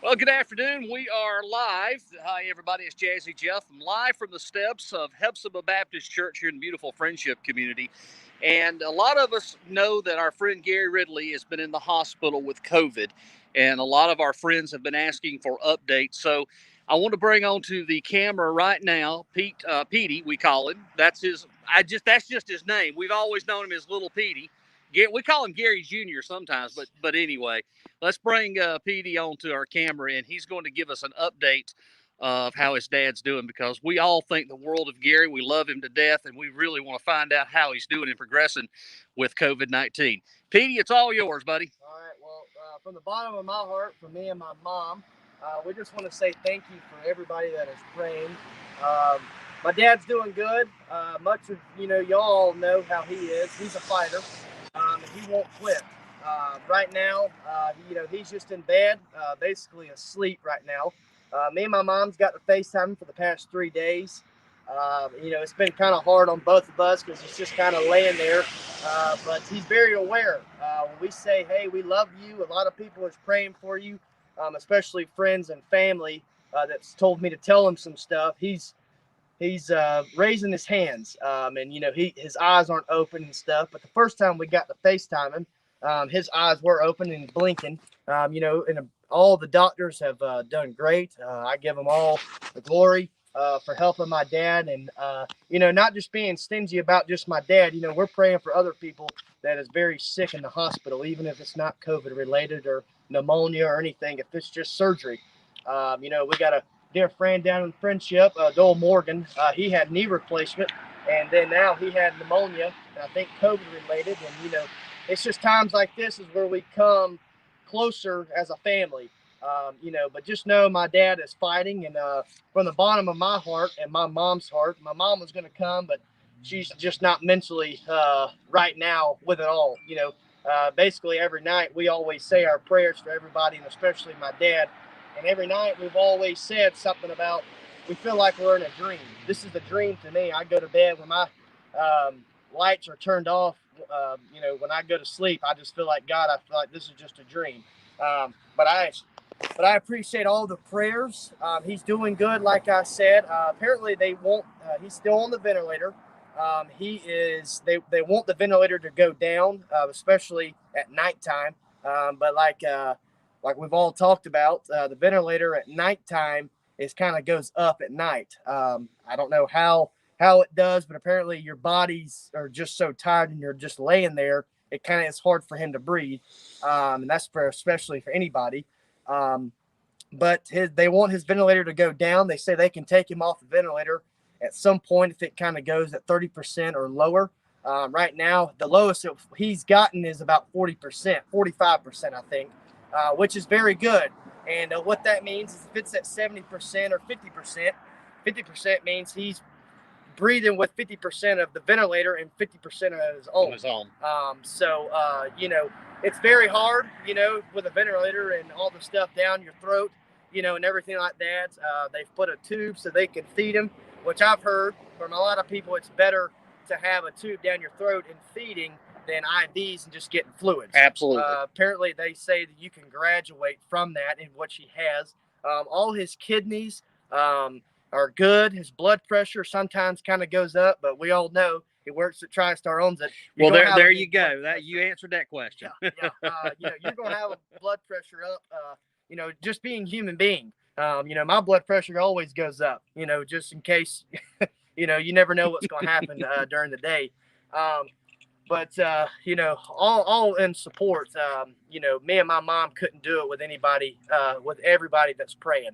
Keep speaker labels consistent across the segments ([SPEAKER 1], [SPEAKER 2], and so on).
[SPEAKER 1] Well, good afternoon. We are live. Hi, everybody. It's Jazzy Jeff. I'm live from the steps of Hepzibah Baptist Church here in the beautiful Friendship community. And a lot of us know that our friend Gary Ridley has been in the hospital with COVID. And a lot of our friends have been asking for updates. So I want to bring onto the camera right now Petey, we call him. That's just his name. We've always known him as Little Petey. We call him Gary Jr. sometimes, but anyway, let's bring Petey onto our camera, and he's going to give us an update of how his dad's doing, because we all think the world of Gary. We love him to death, and we really want to find out how he's doing and progressing with COVID-19. Petey, it's all yours, buddy.
[SPEAKER 2] All right. Well, from the bottom of my heart, for me and my mom, we just want to say thank you for everybody that is praying. My dad's doing good. Much of y'all know how he is. He's a fighter, and he won't quit. Right now, he's just in bed, basically asleep right now. Me and my mom's got to FaceTime for the past 3 days. It's been kind of hard on both of us because he's just kind of laying there. But he's very aware. When we say, hey, we love you, a lot of people is praying for you, especially friends and family that's told me to tell him some stuff. He's raising his hands, and his eyes aren't open and stuff. But the first time we got to FaceTime him, his eyes were open and blinking. All the doctors have done great. I give them all the glory for helping my dad, and not just being stingy about just my dad. We're praying for other people that is very sick in the hospital, even if it's not COVID related or pneumonia or anything. If it's just surgery, we got a dear friend down in Friendship, Dole Morgan. He had knee replacement, and then now he had pneumonia, and I think COVID related. And it's just times like this is where we come closer as a family. But just know my dad is fighting, and from the bottom of my heart and my mom's heart, my mom was going to come, but she's just not mentally right now with it all. Basically every night we always say our prayers for everybody, and especially my dad. And every night we've always said something about we feel like we're in a dream. This is a dream to me. I go to bed when my lights are turned off. When I go to sleep, I just feel like God. I feel like this is just a dream. But I appreciate all the prayers. He's doing good, like I said. Apparently, they won't. He's still on the ventilator. They want the ventilator to go down, especially at nighttime. But like we've all talked about, the ventilator at nighttime is kind of goes up at night. I don't know how it does, but apparently your bodies are just so tired and you're just laying there. It kind of is hard for him to breathe, and that's especially for anybody. But they want his ventilator to go down. They say they can take him off the ventilator at some point if it kind of goes at 30% or lower. Right now, the lowest he's gotten is about 40%, 45%, I think, which is very good. And what that means is if it's at 70% or 50%, 50% means he's breathing with 50% of the ventilator and 50% of his own. It's very hard, with a ventilator and all the stuff down your throat, and everything like that. They've put a tube so they can feed him, which I've heard from a lot of people, it's better to have a tube down your throat and feeding than IVs and just getting fluids.
[SPEAKER 1] Absolutely.
[SPEAKER 2] Apparently, they say that you can graduate from that, in which he has. All his kidneys are good. His blood pressure sometimes kind of goes up, but we all know he works at TriStar, owns it.
[SPEAKER 1] Well, there you go. You answered that question.
[SPEAKER 2] Yeah. You're going to have a blood pressure up, just being a human being. My blood pressure always goes up, just in case, you never know what's going to happen during the day. But all in support. Me and my mom couldn't do it with anybody, with everybody that's praying.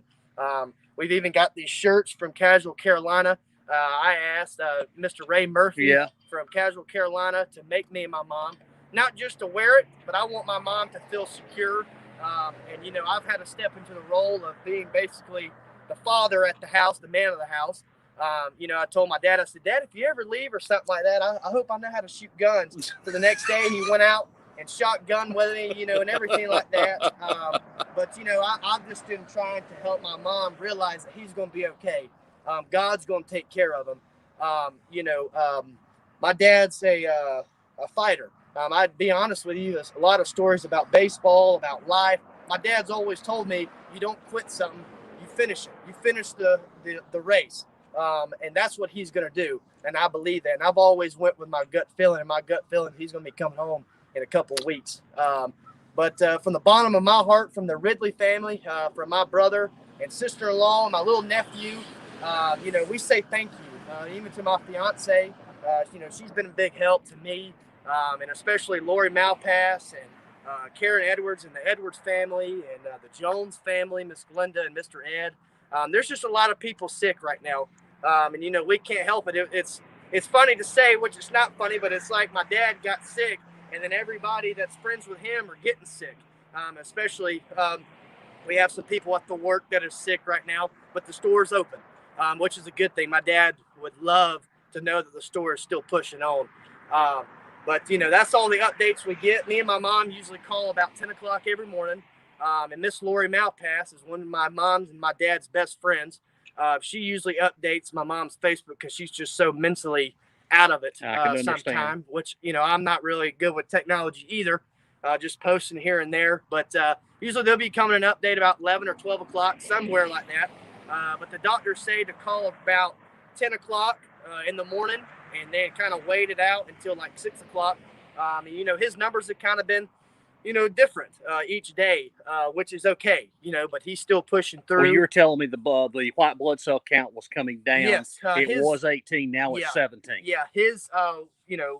[SPEAKER 2] We've even got these shirts from Casual Carolina. I asked Mr. Ray Murphy from Casual Carolina to make me and my mom, not just to wear it, but I want my mom to feel secure. And I've had to step into the role of being basically the father at the house, the man of the house. I told my dad, I said, Dad, if you ever leave or something like that, I hope I know how to shoot guns. So the next day he went out and shot gun with me, and everything like that. But I've just been trying to help my mom realize that he's going to be okay. God's going to take care of him. My dad's a fighter. I'd be honest with you, there's a lot of stories about baseball, about life. my dad's always told me, you don't quit something, you finish it. You finish the race. And that's what he's going to do. And I believe that. And I've always went with my gut feeling, and my gut feeling he's going to be coming home in a couple of weeks. But from the bottom of my heart, from the Ridley family, from my brother and sister-in-law and my little nephew, we say thank you. Even to my fiance, she's been a big help to me, and especially Lori Malpass and Karen Edwards and the Edwards family and the Jones family, Miss Glenda and Mr. Ed. There's just a lot of people sick right now, and we can't help it. It's funny to say, which is not funny, but it's like my dad got sick, and then everybody that's friends with him are getting sick. Especially, we have some people at the work that are sick right now, but the store's open, which is a good thing. My dad would love to know that the store is still pushing on. But that's all the updates we get. Me and my mom usually call about 10 o'clock every morning. And Miss Lori Malpass is one of my mom's and my dad's best friends. She usually updates my mom's Facebook because she's just so mentally out of it sometimes, which, I'm not really good with technology either, just posting here and there. But usually they'll be coming an update about 11 or 12 o'clock, somewhere like that. But the doctors say to call about 10 o'clock in the morning, and then kind of wait it out until like 6 o'clock. His numbers have kind of been different each day, which is okay, but he's still pushing through.
[SPEAKER 1] Well, you were telling me the white blood cell count was coming down.
[SPEAKER 2] Yes.
[SPEAKER 1] It was 18, now it's 17.
[SPEAKER 2] Yeah, his,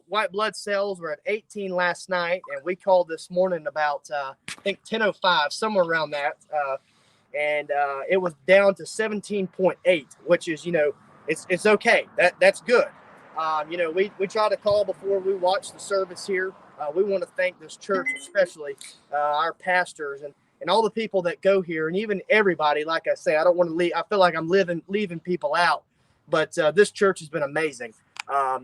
[SPEAKER 2] white blood cells were at 18 last night, and we called this morning about, I think 10:05, somewhere around that, and it was down to 17.8, which is, it's okay. That's good. We try to call before we watch the service here. We want to thank this church, especially our pastors and all the people that go here, and even everybody. Like I say, I don't want to leave. I feel like I'm leaving people out, but this church has been amazing.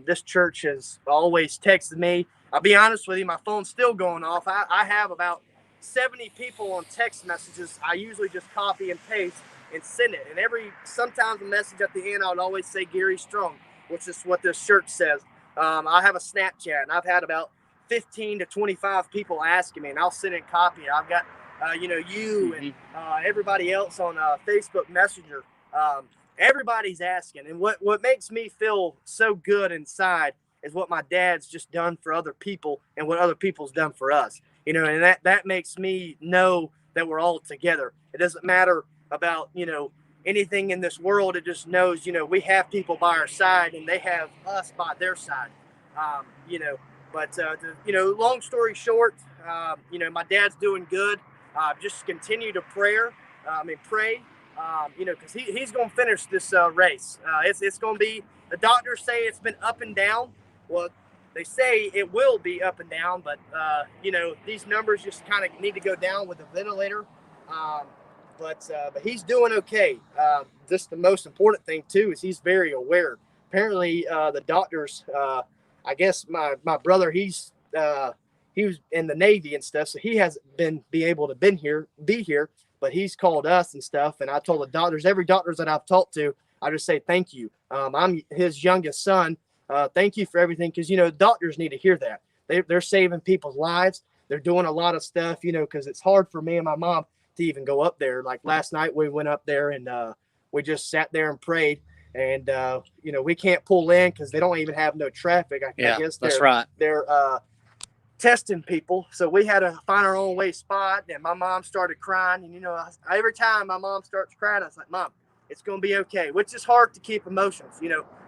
[SPEAKER 2] This church has always texted me. I'll be honest with you, my phone's still going off. I have about 70 people on text messages. I usually just copy and paste and send it. And sometimes a message at the end, I would always say Gary Strong, which is what this church says. I have a Snapchat, and I've had about 15 to 25 people asking me, and I'll send in copy. I've got, you and everybody else on Facebook Messenger. Everybody's asking. And what makes me feel so good inside is what my dad's just done for other people and what other people's done for us. And that makes me know that we're all together. It doesn't matter about, anything in this world. It just knows, we have people by our side and they have us by their side. But long story short, my dad's doing good. Just continue to pray, because he's going to finish this race. It's going to be, the doctors say it's been up and down. Well, they say it will be up and down, but, these numbers just kind of need to go down with the ventilator. But he's doing okay. Just the most important thing, too, is he's very aware. Apparently, the doctors, I guess my brother, he was in the Navy and stuff, so he hasn't be able to be here, but he's called us and stuff. And I told the doctors, every doctor that I've talked to, I just say thank you. I'm his youngest son. Thank you for everything, because doctors need to hear that. They're saving people's lives. They're doing a lot of stuff, because it's hard for me and my mom to even go up there. Like last night, we went up there and we just sat there and prayed. And we can't pull in because they don't even have no traffic. I guess that's right. They're testing people, so we had to find our own way spot. And my mom started crying, and every time my mom starts crying, I was like, "Mom, it's gonna be okay," which is hard to keep emotions.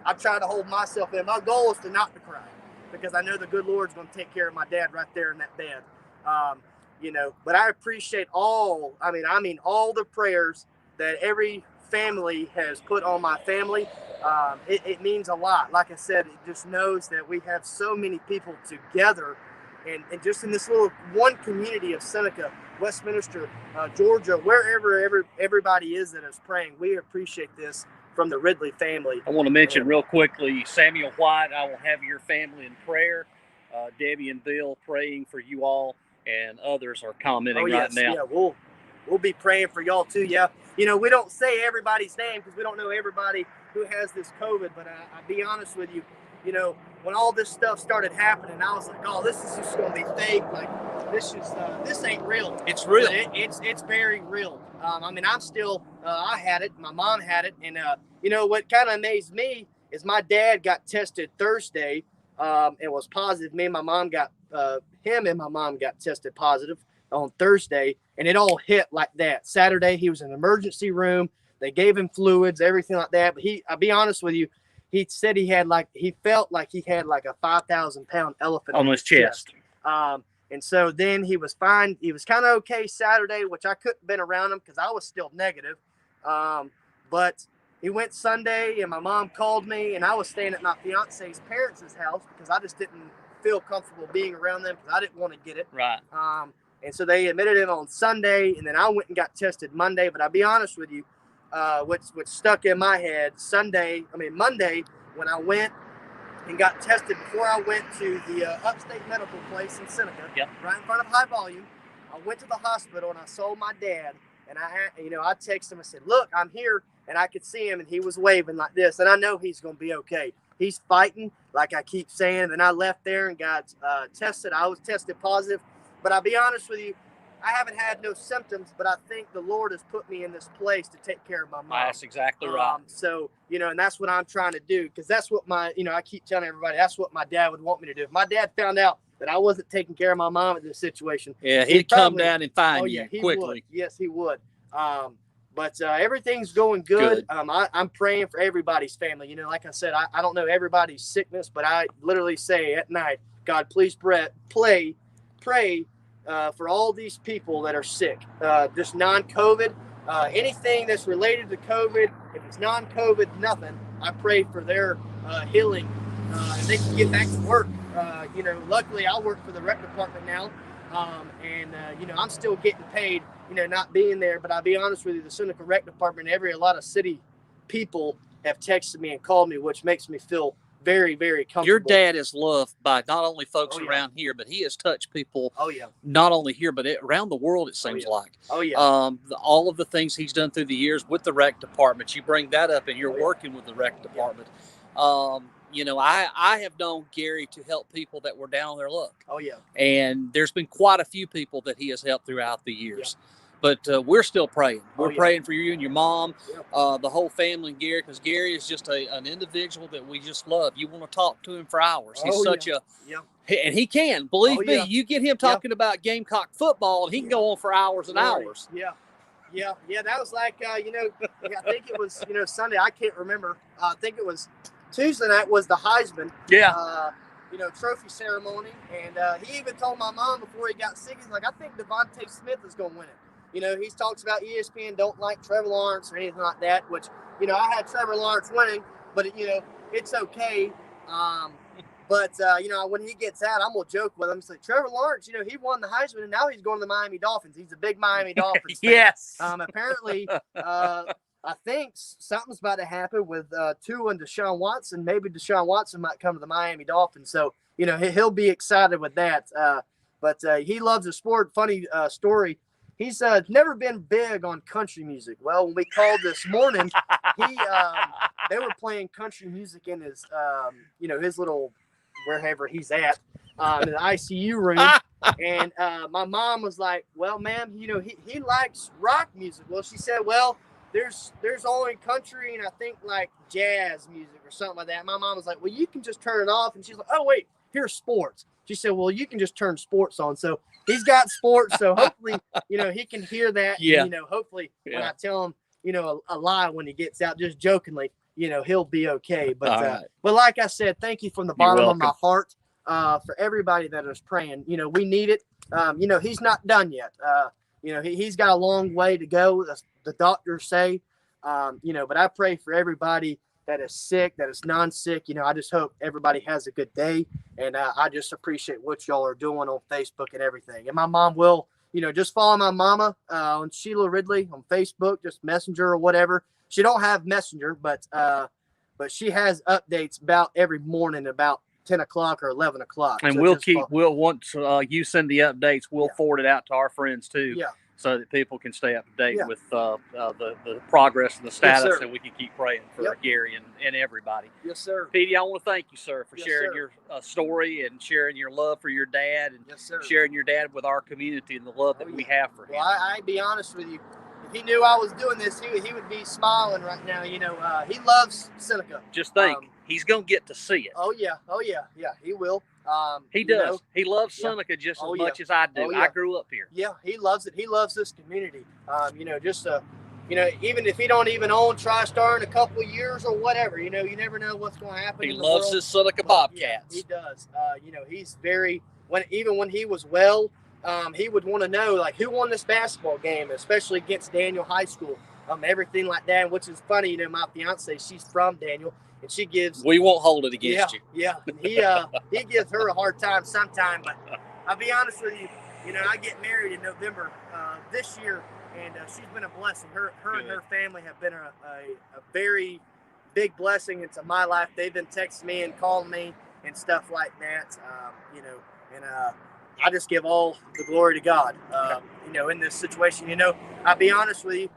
[SPEAKER 2] I try to hold myself in. My goal is to not to cry, because I know the good Lord's gonna take care of my dad right there in that bed. But I appreciate all the prayers that every family has put on my family. It means a lot. Like I said, it just knows that we have so many people together, and just in this little one community of Seneca, Westminster, Georgia, wherever everybody is that is praying. We appreciate this from the Ridley family.
[SPEAKER 1] I want to mention real quickly, Samuel White, I will have your family in prayer. Debbie and Bill praying for you all, and others are commenting right now.
[SPEAKER 2] Yeah, we'll be praying for y'all too. Yeah. We don't say everybody's name because we don't know everybody who has this COVID, but I'll be honest with you, when all this stuff started happening, I was like, oh, this is just going to be fake. Like, this ain't real.
[SPEAKER 1] It's real.
[SPEAKER 2] It's very real. I mean, I'm still, I had it. My mom had it. And, what kind of amazed me is my dad got tested Thursday and was positive. Me and my mom him and my mom got tested positive on Thursday. And it all hit like that. Saturday, he was in the emergency room. They gave him fluids, everything like that. But I'll be honest with you, he said he felt like he had like a 5,000-pound elephant
[SPEAKER 1] on his chest.
[SPEAKER 2] And so then he was fine. He was kind of okay Saturday, which I couldn't have been around him because I was still negative. But he went Sunday, and my mom called me, and I was staying at my fiance's parents' house because I just didn't feel comfortable being around them because I didn't want to get it.
[SPEAKER 1] Right.
[SPEAKER 2] And so they admitted him on Sunday, and then I went and got tested Monday. But I'll be honest with you, what stuck in my head Monday, when I went and got tested before I went to the upstate medical place in Seneca, right in front of High Volume. I went to the hospital and I saw my dad, and I texted him and said, look, I'm here, and I could see him, and he was waving like this, and I know he's going to be okay. He's fighting, like I keep saying. And then I left there and got tested. I was tested positive, but I'll be honest with you, I haven't had no symptoms, but I think the Lord has put me in this place to take care of my mom.
[SPEAKER 1] That's exactly right.
[SPEAKER 2] So, and that's what I'm trying to do, because that's what I keep telling everybody, that's what my dad would want me to do. If my dad found out that I wasn't taking care of my mom in this situation,
[SPEAKER 1] he'd come down and find you quickly.
[SPEAKER 2] Would. Yes, he would. But everything's going good. I'm praying for everybody's family. Like I said, I don't know everybody's sickness, but I literally say at night, God, please pray for all these people that are sick, just non-COVID, anything that's related to COVID. If it's non-COVID, nothing, I pray for their healing, and they can get back to work. Luckily I work for the rec department now, and I'm still getting paid, not being there. But I'll be honest with you, the Seneca rec department, a lot of city people have texted me and called me, which makes me feel very, very comfortable.
[SPEAKER 1] Your dad is loved by not only folks around here, but he has touched people. Not only here, but around the world. It seems like. All of the things he's done through the years with the rec department. You bring that up, and you're working with the rec department. I have known Gary to help people that were down on their luck. And there's been quite a few people that he has helped throughout the years. But we're still praying. We're praying for you and your mom, the whole family, and Gary, because Gary is just an individual that we just love. You want to talk to him for hours. He's and he can. Believe me, you get him talking about Gamecock football, and he can go on for hours and hours.
[SPEAKER 2] Yeah. That was like, I think it was, Sunday. I can't remember. I think it was Tuesday night was the Heisman. Trophy ceremony. And he even told my mom before he got sick, he's like, I think Devontae Smith is going to win it. He talks about ESPN don't like Trevor Lawrence or anything like that, which, I had Trevor Lawrence winning, but, it's okay. But when he gets out, I'm going to joke with him. It's like, Trevor Lawrence, he won the Heisman, and now he's going to the Miami Dolphins. He's a big Miami Dolphins fan.
[SPEAKER 1] Yes.
[SPEAKER 2] Apparently, I think something's about to happen with Tua and Deshaun Watson. Maybe Deshaun Watson might come to the Miami Dolphins. So, he'll be excited with that. But he loves the sport. Funny story. He's never been big on country music. Well, when we called this morning, they were playing country music in his, his little, wherever he's at, in the ICU room. And my mom was like, well, ma'am, he likes rock music. Well, she said, well, there's only country and I think like jazz music or something like that. My mom was like, well, you can just turn it off. And she's like, oh, wait, here's sports. She said, well, you can just turn sports on. So he's got sports. So hopefully, he can hear that. And, hopefully when I tell him, a lie when he gets out, just jokingly, he'll be okay. But like I said, thank you from the bottom of my heart for everybody that is praying. We need it. He's not done yet. He's got a long way to go. The doctors say, but I pray for everybody that is sick, that is non-sick. I just hope everybody has a good day. And I just appreciate what y'all are doing on Facebook and everything. And my mom will, just follow my mama on Sheila Ridley on Facebook, just Messenger or whatever. She don't have Messenger, but she has updates about every morning about 10 o'clock or 11 o'clock.
[SPEAKER 1] And so once you send the updates, we'll forward it out to our friends too. so that people can stay up to date
[SPEAKER 2] Yeah.
[SPEAKER 1] with the progress and the status,
[SPEAKER 2] sir.
[SPEAKER 1] and we can keep praying for
[SPEAKER 2] Yep.
[SPEAKER 1] Gary and everybody.
[SPEAKER 2] Yes, sir.
[SPEAKER 1] Petey, I want to thank you, sir, for
[SPEAKER 2] Yes,
[SPEAKER 1] sharing
[SPEAKER 2] sir.
[SPEAKER 1] your story and sharing your love for your dad, and
[SPEAKER 2] Yes, sir.
[SPEAKER 1] sharing your dad with our community and the love that we have for him.
[SPEAKER 2] Well, I be honest with you. If he knew I was doing this, he would be smiling right now. You know, he loves Seneca.
[SPEAKER 1] Just think, he's going to get to see it.
[SPEAKER 2] Oh yeah, he will.
[SPEAKER 1] He does.
[SPEAKER 2] know,
[SPEAKER 1] He loves
[SPEAKER 2] yeah.
[SPEAKER 1] Seneca just
[SPEAKER 2] Oh,
[SPEAKER 1] as
[SPEAKER 2] yeah.
[SPEAKER 1] much as I do.
[SPEAKER 2] Oh, yeah.
[SPEAKER 1] I grew up here.
[SPEAKER 2] Yeah, he loves it. He loves this community. You know, just you know, even if he don't even own TriStar in a couple of years or whatever, you know, you never know what's going to happen.
[SPEAKER 1] He
[SPEAKER 2] in the
[SPEAKER 1] loves
[SPEAKER 2] world.
[SPEAKER 1] his Seneca
[SPEAKER 2] But,
[SPEAKER 1] Bobcats.
[SPEAKER 2] Yeah, he does. You know, he's very even when he was well, he would want to know like who won this basketball game, especially against Daniel High School, everything like that. Which is funny, you know, my fiance, she's from Daniel, and she gives.
[SPEAKER 1] We won't hold it against you.
[SPEAKER 2] Yeah, he gives her a hard time sometime, but I'll be honest with you. You know, I get married in November this year, and she's been a blessing. Her and her family have been a very big blessing into my life. They've been texting me and calling me and stuff like that. You know, and I just give all the glory to God. You know, in this situation, you know, I'll be honest with you.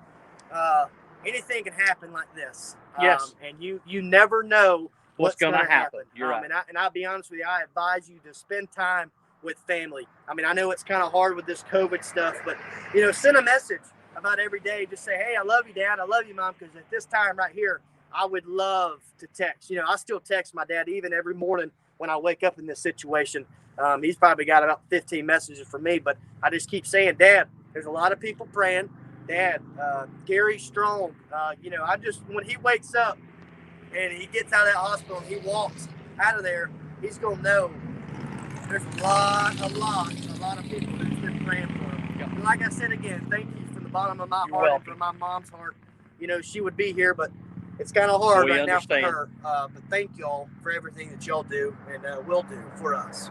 [SPEAKER 2] Anything can happen like this.
[SPEAKER 1] Yes.
[SPEAKER 2] And you never know what's going to happen.
[SPEAKER 1] You're right.
[SPEAKER 2] And I'll be honest with you, I advise you to spend time with family. I mean, I know it's kind of hard with this COVID stuff, but, you know, send a message about every day. Just say, hey, I love you, Dad. I love you, Mom. Because at this time right here, I would love to text. You know, I still text my dad even every morning when I wake up in this situation. He's probably got about 15 messages for me, but I just keep saying, Dad, there's a lot of people praying. Dad, Gary's strong. You know, when he wakes up and he gets out of that hospital and he walks out of there, he's going to know there's a lot of people that's been praying for him. Yep. Like I said again, thank you from the bottom of my heart and from my mom's heart. You know, she would be here, but it's kind of hard right now for her. But thank y'all for everything that y'all do and will do for us.